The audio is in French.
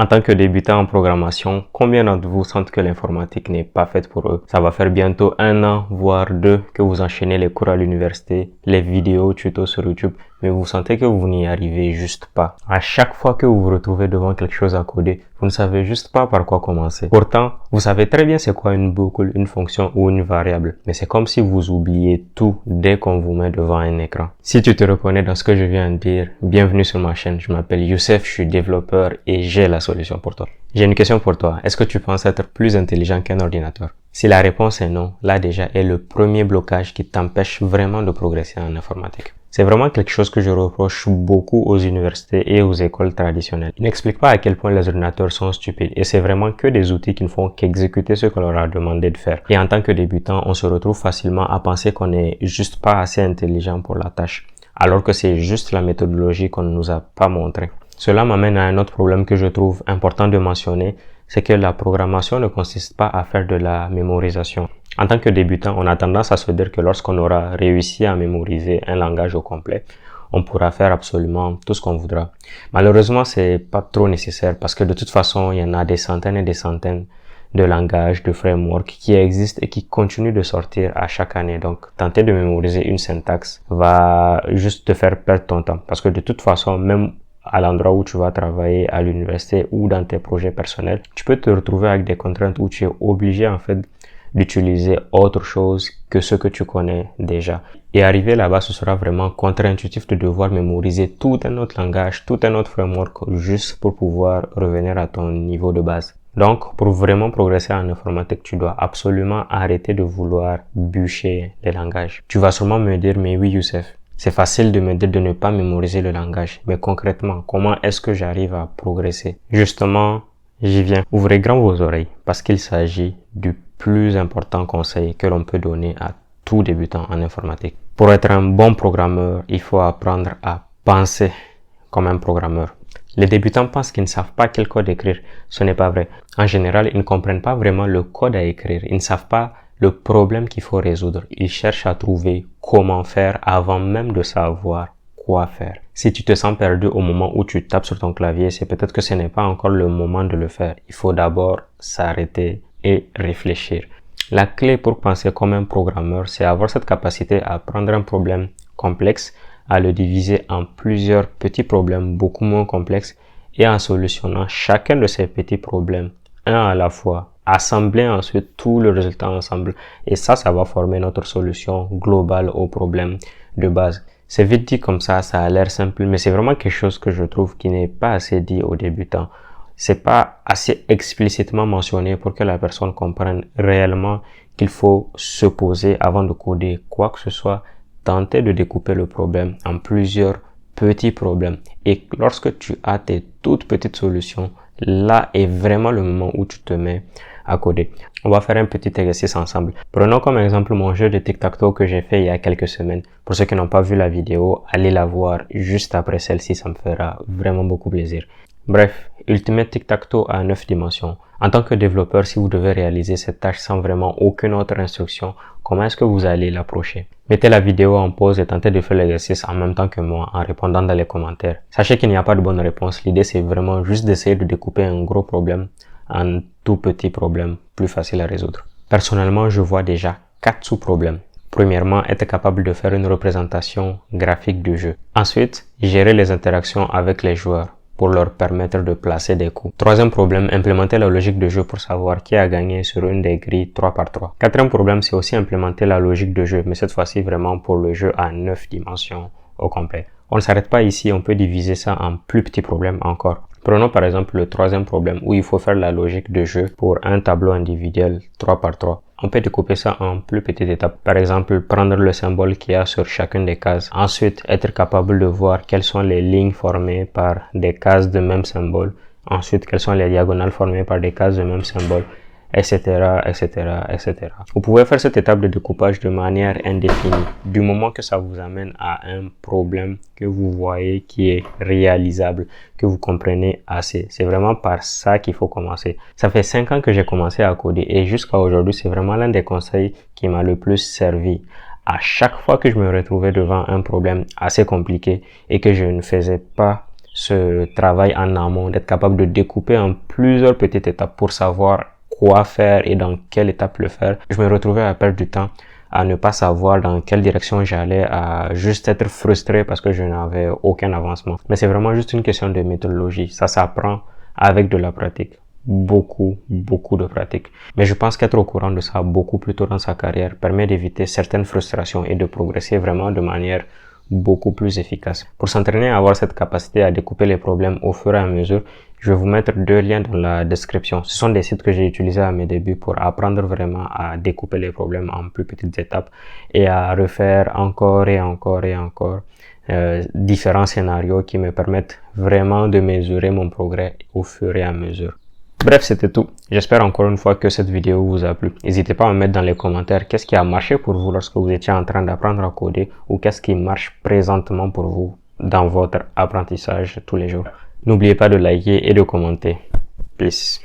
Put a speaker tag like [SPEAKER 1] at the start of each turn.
[SPEAKER 1] En tant que débutant en programmation, combien d'entre vous sentent que l'informatique n'est pas faite pour eux? Ça va faire bientôt 1 an, voire 2, que vous enchaînez les cours à l'université, les vidéos, tutos sur YouTube, mais vous sentez que vous n'y arrivez juste pas. À chaque fois que vous vous retrouvez devant quelque chose à coder, vous ne savez juste pas par quoi commencer. Pourtant, vous savez très bien c'est quoi une boucle, une fonction ou une variable, mais c'est comme si vous oubliez tout dès qu'on vous met devant un écran. Si tu te reconnais dans ce que je viens de dire, bienvenue sur ma chaîne. Je m'appelle Youssef, je suis développeur et j'ai la solution pour toi. J'ai une question pour toi. Est-ce que tu penses être plus intelligent qu'un ordinateur? Si la réponse est non, là déjà est le premier blocage qui t'empêche vraiment de progresser en informatique. C'est vraiment quelque chose que je reproche beaucoup aux universités et aux écoles traditionnelles. Ils n'expliquent pas à quel point les ordinateurs sont stupides et c'est vraiment que des outils qui ne font qu'exécuter ce qu'on leur a demandé de faire. Et en tant que débutant, on se retrouve facilement à penser qu'on n'est juste pas assez intelligent pour la tâche, alors que c'est juste la méthodologie qu'on ne nous a pas montrée. Cela m'amène à un autre problème que je trouve important de mentionner, c'est que la programmation ne consiste pas à faire de la mémorisation. En tant que débutant, on a tendance à se dire que lorsqu'on aura réussi à mémoriser un langage au complet, on pourra faire absolument tout ce qu'on voudra. Malheureusement, c'est pas trop nécessaire parce que de toute façon, il y en a des centaines et des centaines de langages, de frameworks qui existent et qui continuent de sortir à chaque année. Donc, tenter de mémoriser une syntaxe va juste te faire perdre ton temps parce que de toute façon, même à l'endroit où tu vas travailler à l'université ou dans tes projets personnels, tu peux te retrouver avec des contraintes où tu es obligé en fait d'utiliser autre chose que ce que tu connais déjà. Et arriver là-bas, ce sera vraiment contre-intuitif de devoir mémoriser tout un autre langage, tout un autre framework juste pour pouvoir revenir à ton niveau de base. Donc, pour vraiment progresser en informatique, tu dois absolument arrêter de vouloir bûcher les langages. Tu vas sûrement me dire, mais oui Youssef, c'est facile de me dire de ne pas mémoriser le langage, mais concrètement, comment est-ce que j'arrive à progresser? Justement, j'y viens. Ouvrez grand vos oreilles, parce qu'il s'agit du plus important conseil que l'on peut donner à tout débutant en informatique. Pour être un bon programmeur, il faut apprendre à penser comme un programmeur. Les débutants pensent qu'ils ne savent pas quel code écrire. Ce n'est pas vrai. En général, ils ne comprennent pas vraiment le code à écrire. Ils ne savent pas le problème qu'il faut résoudre. Ils cherchent à trouver comment faire avant même de savoir quoi faire. Si tu te sens perdu au moment où tu tapes sur ton clavier, c'est peut-être que ce n'est pas encore le moment de le faire. Il faut d'abord s'arrêter et réfléchir. La clé pour penser comme un programmeur, c'est avoir cette capacité à prendre un problème complexe, à le diviser en plusieurs petits problèmes beaucoup moins complexes et en solutionnant chacun de ces petits problèmes, un à la fois, assembler ensuite tout le résultat ensemble et ça va former notre solution globale au problème de base. C'est vite dit comme ça a l'air simple, mais c'est vraiment quelque chose que je trouve qui n'est pas assez dit aux débutants. C'est pas assez explicitement mentionné pour que la personne comprenne réellement qu'il faut se poser avant de coder quoi que ce soit, tenter de découper le problème en plusieurs petits problèmes. Et lorsque tu as tes toutes petites solutions, là est vraiment le moment où tu te mets à coder. On va faire un petit exercice ensemble. Prenons comme exemple mon jeu de tic-tac-toe que j'ai fait il y a quelques semaines. Pour ceux qui n'ont pas vu la vidéo, allez la voir juste après celle-ci, ça me fera vraiment beaucoup plaisir. Bref, Ultimate Tic-Tac-Toe à 9 dimensions. En tant que développeur, si vous devez réaliser cette tâche sans vraiment aucune autre instruction, comment est-ce que vous allez l'approcher? Mettez la vidéo en pause et tentez de faire l'exercice en même temps que moi en répondant dans les commentaires. Sachez qu'il n'y a pas de bonne réponse. L'idée, c'est vraiment juste d'essayer de découper un gros problème en tout petits problèmes plus faciles à résoudre. Personnellement, je vois déjà 4 sous-problèmes. Premièrement, être capable de faire une représentation graphique du jeu. Ensuite, gérer les interactions avec les joueurs pour leur permettre de placer des coups. Troisième problème, implémenter la logique de jeu pour savoir qui a gagné sur une des grilles 3x3. Quatrième problème, c'est aussi implémenter la logique de jeu, mais cette fois-ci vraiment pour le jeu à 9 dimensions au complet. On ne s'arrête pas ici, on peut diviser ça en plus petits problèmes encore. Prenons par exemple le troisième problème où il faut faire la logique de jeu pour un tableau individuel 3x3. On peut découper ça en plus petites étapes. Par exemple, prendre le symbole qu'il y a sur chacune des cases. Ensuite, être capable de voir quelles sont les lignes formées par des cases de même symbole. Ensuite, quelles sont les diagonales formées par des cases de même symbole, etc., etc., etc. Vous pouvez faire cette étape de découpage de manière indéfinie, du moment que ça vous amène à un problème que vous voyez qui est réalisable, que vous comprenez assez. C'est vraiment par ça qu'il faut commencer. Ça fait 5 ans que j'ai commencé à coder et jusqu'à aujourd'hui, c'est vraiment l'un des conseils qui m'a le plus servi. À chaque fois que je me retrouvais devant un problème assez compliqué et que je ne faisais pas ce travail en amont, d'être capable de découper en plusieurs petites étapes pour savoir quoi faire et dans quelle étape le faire. Je me retrouvais à perdre du temps, à ne pas savoir dans quelle direction j'allais, à juste être frustré parce que je n'avais aucun avancement. Mais c'est vraiment juste une question de méthodologie. Ça s'apprend avec de la pratique. Beaucoup de pratique. Mais je pense qu'être au courant de ça beaucoup plus tôt dans sa carrière permet d'éviter certaines frustrations et de progresser vraiment de manière beaucoup plus efficace. Pour s'entraîner à avoir cette capacité à découper les problèmes au fur et à mesure, je vais vous mettre 2 liens dans la description. Ce sont des sites que j'ai utilisés à mes débuts pour apprendre vraiment à découper les problèmes en plus petites étapes et à refaire encore et encore et encore différents scénarios qui me permettent vraiment de mesurer mon progrès au fur et à mesure. Bref, c'était tout. J'espère encore une fois que cette vidéo vous a plu. N'hésitez pas à me mettre dans les commentaires qu'est-ce qui a marché pour vous lorsque vous étiez en train d'apprendre à coder ou qu'est-ce qui marche présentement pour vous dans votre apprentissage tous les jours. N'oubliez pas de liker et de commenter. Peace.